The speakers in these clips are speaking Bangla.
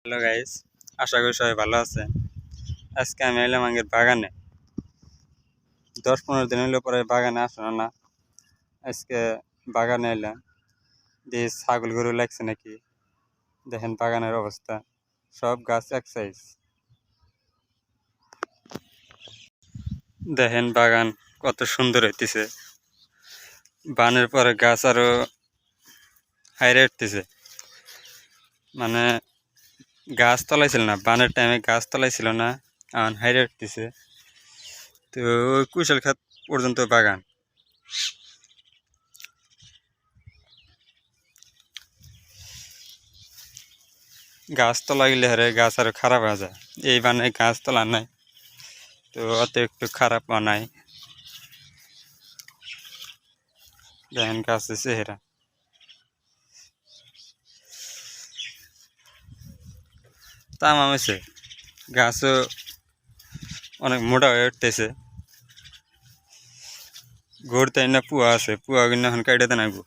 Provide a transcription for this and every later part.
হ্যালো গাইস, আশা করি সবাই ভালো আছে। আজকে আমি এলাম আগের বাগানে। 10-15 দিন হইলো পরে বাগানে আসলো না। আজকে বাগানে এলাম, দিয়ে ছাগল গরু লাগছে নাকি দেখেন বাগানের অবস্থা। সব গাছ এক সাইজ। দেখেন বাগান কত সুন্দর হইতেছে। বানের পরে গাছ আরো হাইরে উঠতেছে। মানে গাছ তলাইছিল না, বানের টাইমে গাছ তলাইছিল না, এখন হাইরে উঠতেছে। তো ওই কুশাল খাত পর্যন্ত বাগান। গাছতলা গেলে হারে গাছ আরো খারাপ হয়ে যায়। এই বানে গাছতলা নাই, তো অত একটু খারাপ বানায়। দেখেন গাছের চেহারা। তামাম হয়েছে, গাছও অনেক মোটা হয়ে উঠতেছে। ঘুরতে না পুয়া আছে, পুয়া কিন্তু এখন কাইটে দেবো।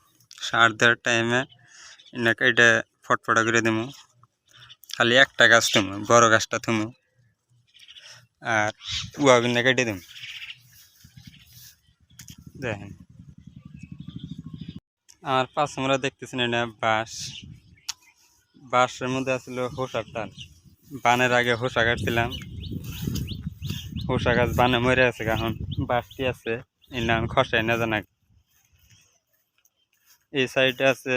সার দেওয়ার টাইমে না কাইটে ফটফটা করে দেবো। খালি একটা গাছ থুমো, বড় গাছটা থুমো, আর পুয়া কিন্তু কেটে দেবো। দেখেন আমার পাশে আমরা দেখতেছেন এটা বাঁশ। বাঁশের মধ্যে আসলে হোসার টাল। বানের আগে হোসা কাটছিলাম, হোসা গাছ বানে মরে আছে। এখন বাঁশটি আছে, এই নাম খসাই না জানা। এই সাইডে আছে,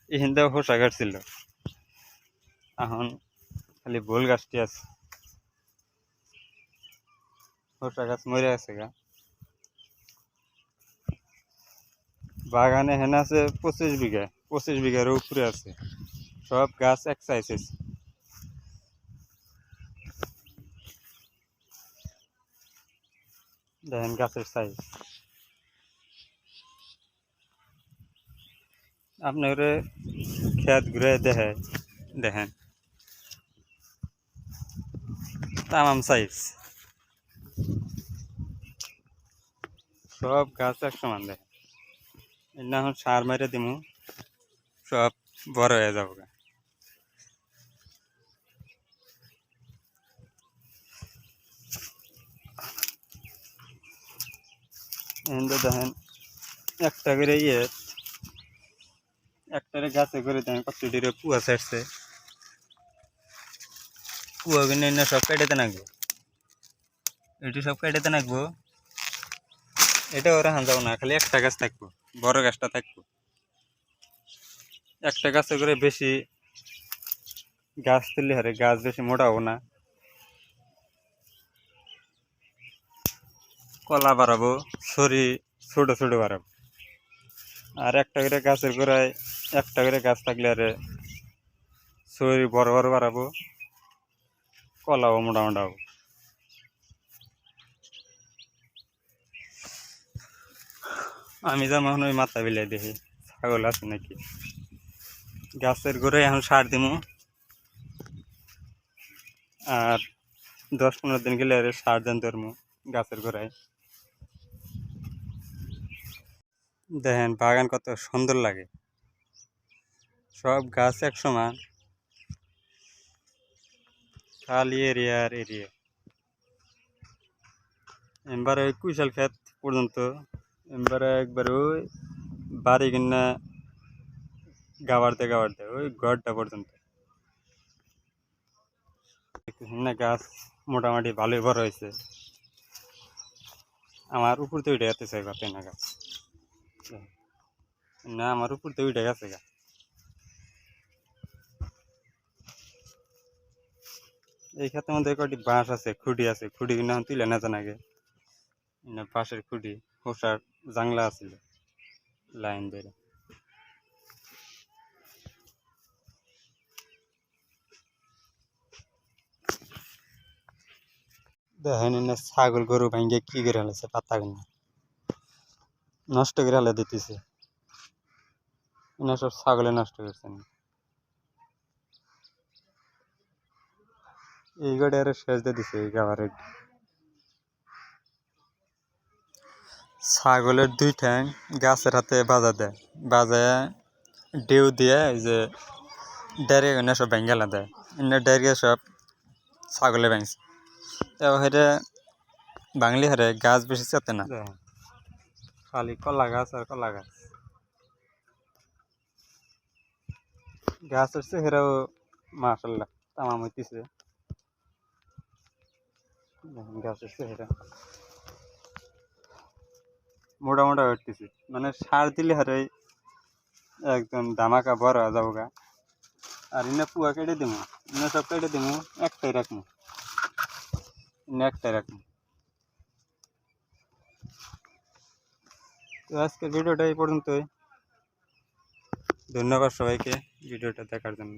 এখানটাও হোসা কাটছিল। এখন খালি ভুল গাছটি আছে, হোসা গাছ মরে আছে গা। বাগানে হেনে আছে 25 বিঘা, 25 বিঘার উপরে আছে। সব গাছ এক সাইজ আছে। দেখেন গাছের সাইজ। আপনার খেত ঘুরে দেখে দেখেন তামাম সাইজ। সব গাছ এক সমান। দেখেন না, এখন সার মেরে দিমু, সব বড় হয়ে যাবো। দেখেন একটা করে একটারে গাছে করে দেখেন কত দূরে পুয়া ছাড়ছে। পুয়া কিন্তু সব কেটেতে নাকবো, এটি সব কেটেতে নাকবো। এটা ওরা হান যাবো না, খালি একটা গাছ থাকবো, বড় গাছটা থাকবো। একটা গাছে করে বেশি গাছ তুললে হারে গাছ বেশি মোটা হবো না। কলা বাড়াবো, ছড়ি ছোট ছোট বাড়াবো। আর একটা করে গাছের গোড়ায় একটা করে গাছ থাকলে আরে ছড়ি বড় বড় বাড়াবো, কলাও মোটা মোটা হবো। আমি যেমন ওই মাথা বিলাই দেখি ছাগল আছে নাকি। গাছের গোড়ায় এখন সার দিমু, আর 10-15 দিন গেলে আর সার দেন ধরমু গাছের গোড়ায়। দেখেন বাগান কত সুন্দর লাগে, সব গাছ এক সমান, খালি এরিয়া আর এরিয়া। এবারে ওই কুশাল ক্ষেত পর্যন্ত, এবারে একবার ওই বাড়ি কিনা গাওয়ারতে ওই ঘরটা পর্যন্ত। না গাছ মোটামুটি ভালোই বড় হয়েছে। আমার উপর তো উঠে যেতেছে ঘরটা না গাছ, না আমার উপর তো উঠে গেছে গা। এই ক্ষেতের মধ্যে কয়টি বাঁশ আছে, খুঁটি আছে, খুঁটি কিনা তুলে না জানা আগে। বাঁশের খুঁটি, হোসার জাংলা আছিল লাইন ধরে। দেখেন না ছাগল গরু ভাঙ্গে কি করে হালাইছে, পাতা কিনা নষ্ট করে হালে দিতেছে। সব ছাগলে নষ্ট করছে না। এই গাড়ি আরো শেষ দিয়ে দিছে এই গাবারে। ছাগলের 2 ঠ্যাং গাছের হাতে বাজা দেয়, বাজায় ডেউ দিয়ে এই যে ডাইরে না সব ভেঙ্গেলা দেয় এমনি ডাইরে সব ছাগলে ভাঙছে এবার হেরে বাঙালি হারে গাছ বেশি চাতে না খালি কলা গাছ আর কলা গাছ গাছ হচ্ছে হেরাও মাশাল্লাহ তামাম হইতেছে গাছ হচ্ছে হেরা মোটা মোটা হইতেছে মানে সার দিলে হারে একদম ধামাকা বড় হয়ে যাবো গা আর ইনা পুয়া কেটে দিমু ইনা সব কেটে দিমু একটাই রাখবো একটাই রাখবো তো আজকের ভিডিওটা এই পর্যন্তই ধন্যবাদ সবাইকে ভিডিওটা দেখার জন্য